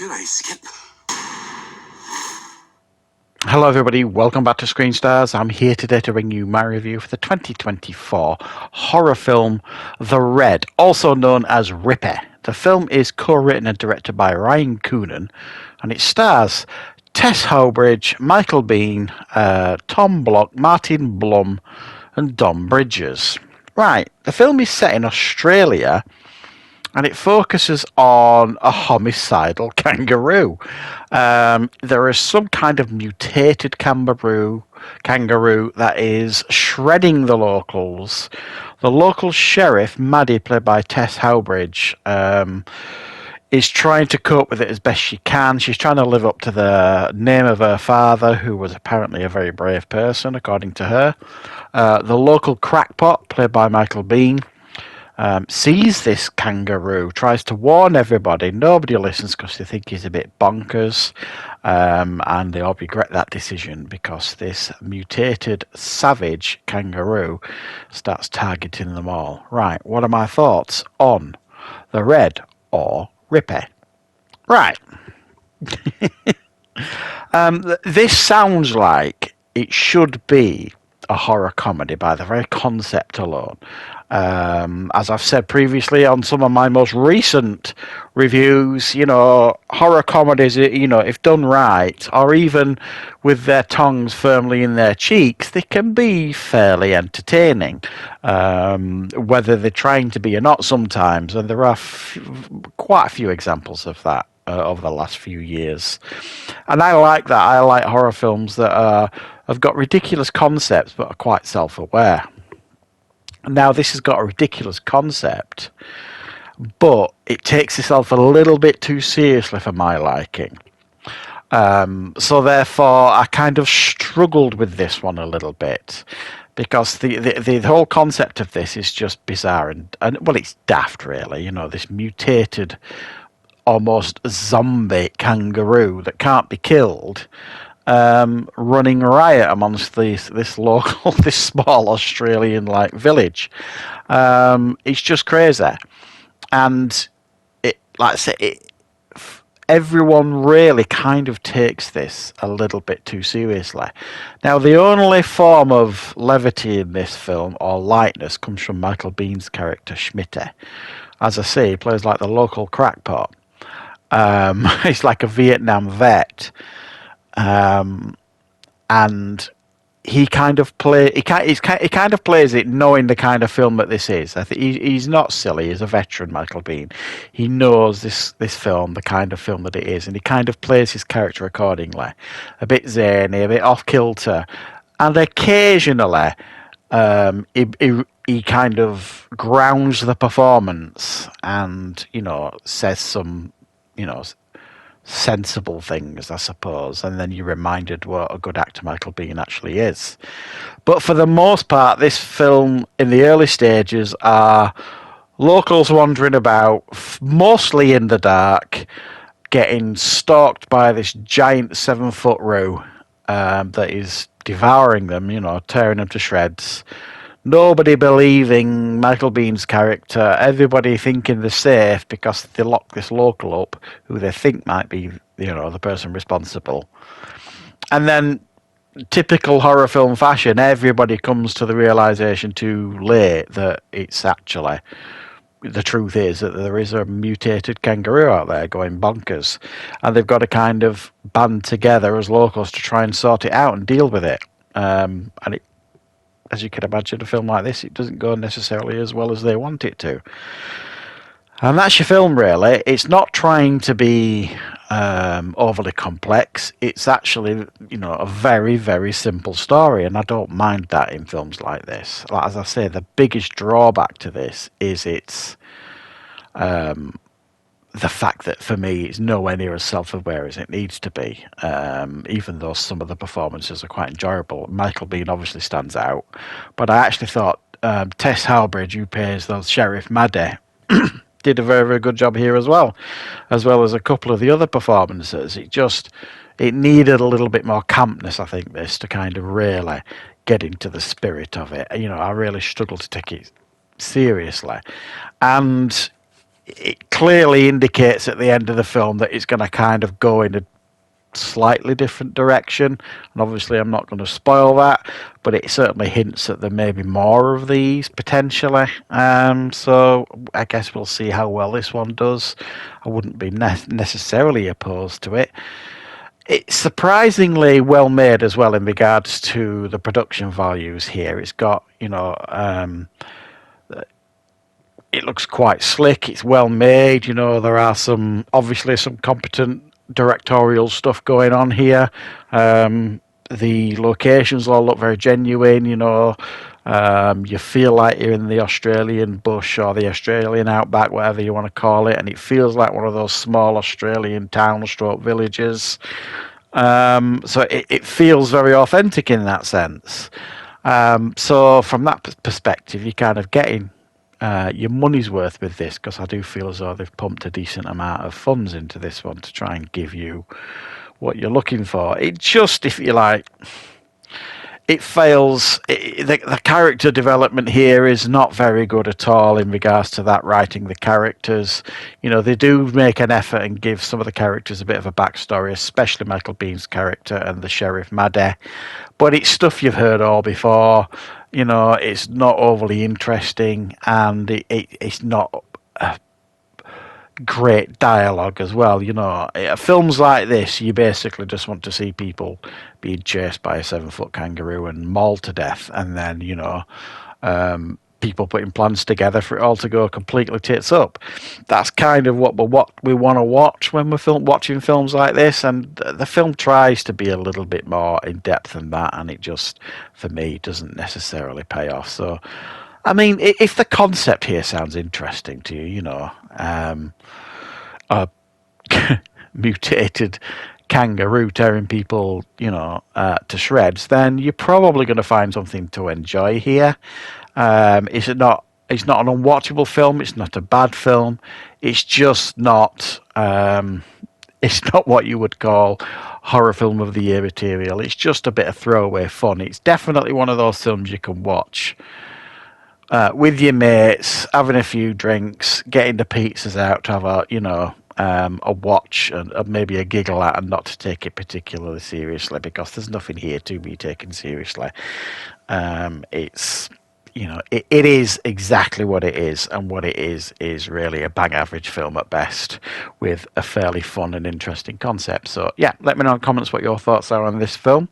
Did I skip? Hello everybody, welcome back to Screenstars. I'm here today to bring you my review for the 2024 horror film The Red, also known as Rippy. The film is co-written and directed by Ryan Coonan, and it stars Tess Howbridge, Michael Biehn, Tom Block, Martin Blum, and Dom Bridges. Right, the film is set in Australia, and it focuses on a homicidal kangaroo. There is some kind of mutated kangaroo that is shredding the locals. The local sheriff, Maddie, played by Tess Howbridge, is trying to cope with it as best she can. She's trying to live up to the name of her father, who was apparently a very brave person, according to her. The local crackpot, played by Michael Biehn, sees this kangaroo, tries to warn everybody. Nobody listens because they think he's a bit bonkers, and they all regret that decision because this mutated savage kangaroo starts targeting them all. Right, what are my thoughts on The Red or Rippy? Right. This sounds like it should be a horror comedy by the very concept alone. As I've said previously on some of my most recent reviews, horror comedies, if done right, or even with their tongues firmly in their cheeks, they can be fairly entertaining, whether they're trying to be or not sometimes. And there are quite a few examples of that over the last few years. And I like that. I like horror films that have got ridiculous concepts but are quite self-aware. Now, this has got a ridiculous concept, but it takes itself a little bit too seriously for my liking. So therefore, I kind of struggled with this one a little bit, because the whole concept of this is just bizarre and well, it's daft, really. This mutated, almost zombie kangaroo that can't be killed, running riot amongst this small Australian village. It's just crazy, and like I say, everyone really kind of takes this a little bit too seriously. Now, the only form of levity in this film, or lightness, comes from Michael Biehn's character Schmitty. As I say, he plays like the local crackpot. He's like a Vietnam vet. And he kind of plays it knowing the kind of film that this is. I think he's not silly. He's a veteran, Michael Biehn. He knows this film, the kind of film that it is, and he kind of plays his character accordingly. A bit zany, a bit off kilter, and occasionally he kind of grounds the performance and says some sensible things, I suppose, and then you're reminded what a good actor Michael Biehn actually is. But for the most part, this film in the early stages are locals wandering about, mostly in the dark, getting stalked by this giant 7-foot roux that is devouring them, tearing them to shreds. Nobody believing Michael Biehn's character, everybody thinking they're safe because they locked this local up who they think might be, the person responsible. And then, typical horror film fashion, everybody comes to the realization too late that it's actually, the truth is that there is a mutated kangaroo out there going bonkers, and they've got to kind of band together as locals to try and sort it out and deal with it. And it, as you can imagine, a film like this, it doesn't go necessarily as well as they want it to. And that's your film, really. It's not trying to be overly complex. It's actually, a very, very simple story, and I don't mind that in films like this. As I say, the biggest drawback to this is its the fact that, for me, it's nowhere near as self-aware as it needs to be, even though some of the performances are quite enjoyable. Michael Biehn obviously stands out, but I actually thought Tess Howbridge, who plays the Sheriff Maddie, did a very, very good job here as well as a couple of the other performances. It needed a little bit more campness, I think, this, to kind of really get into the spirit of it. I really struggled to take it seriously. And it clearly indicates at the end of the film that it's going to kind of go in a slightly different direction, and obviously I'm not going to spoil that, but it certainly hints that there may be more of these potentially. So I guess we'll see how well this one does. I wouldn't be necessarily opposed to it. It's surprisingly well made as well in regards to the production values here. It's got, it looks quite slick. It's well made. There are obviously some competent directorial stuff going on here. The locations all look very genuine. You feel like you're in the Australian bush or the Australian outback, whatever you want to call it, and it feels like one of those small Australian towns/stroke villages. So it feels very authentic in that sense. So from that perspective, you're kind of getting your money's worth with this, because I do feel as though they've pumped a decent amount of funds into this one to try and give you what you're looking for. It just, if you like, it fails. The character development here is not very good at all in regards to that, writing the characters. They do make an effort and give some of the characters a bit of a backstory, especially Michael Bihn's character and the Sheriff Madde. But it's stuff you've heard all before. It's not overly interesting, and it's not great dialogue as well. Films like this, you basically just want to see people being chased by a 7-foot kangaroo and mauled to death, and then people putting plans together for it all to go completely tits up. That's kind of what we want to watch when we're watching films like this, and the film tries to be a little bit more in depth than that, and it just, for me, doesn't necessarily pay off. So, I mean, if the concept here sounds interesting to you, a mutated kangaroo tearing people, to shreds, then you're probably going to find something to enjoy here. It's not an unwatchable film. It's not a bad film. It's just not. It's not what you would call horror film of the year material. It's just a bit of throwaway fun. It's definitely one of those films you can watch with your mates, having a few drinks, getting the pizzas out to have a watch and maybe a giggle at, and not to take it particularly seriously, because there's nothing here to be taken seriously. It's it is exactly what it is, and what it is really a bang average film at best, with a fairly fun and interesting concept. So yeah, let me know in the comments what your thoughts are on this film.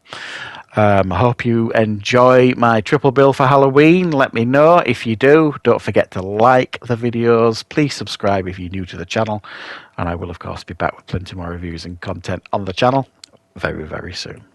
I hope you enjoy my triple bill for Halloween. Let me know if you do. Don't forget to like the videos. Please subscribe if you're new to the channel, and I will of course be back with plenty more reviews and content on the channel very, very soon.